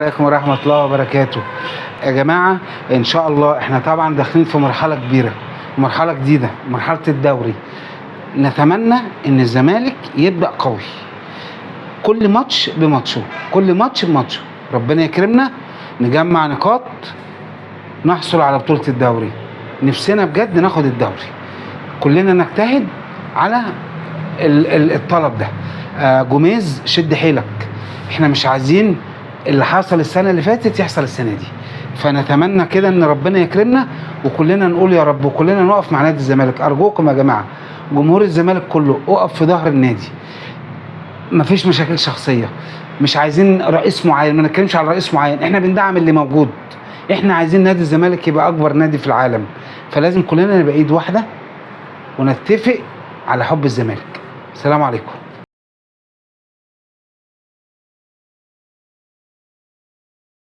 عليكم ورحمة الله وبركاته. يا جماعة إن شاء الله إحنا طبعا داخلين في مرحلة كبيرة، مرحلة جديدة، مرحلة الدوري. نتمنى إن الزمالك يبدأ قوي، كل ماتش بماتشه، كل ماتش بماتشه، ربنا يكرمنا نجمع نقاط نحصل على بطولة الدوري. نفسنا بجد ناخد الدوري، كلنا نجتهد على الطلب ده. جوميز شد حيلك، احنا مش عايزين اللي حصل السنة اللي فاتت يحصل السنة دي، فنتمنى كده ان ربنا يكرمنا وكلنا نقول يا رب، وكلنا نقف مع نادي الزمالك. ارجوكم يا جماعة جمهور الزمالك كله اقف في ظهر النادي، مفيش مشاكل شخصية، مش عايزين رئيس معين، ما نتكلمش على رئيس معين، احنا بندعم اللي موجود. احنا عايزين نادي الزمالك يبقى اكبر نادي في العالم، فلازم كلنا نبقى ايد واحدة ونتفق على حب الزمالك. السلام عليكم.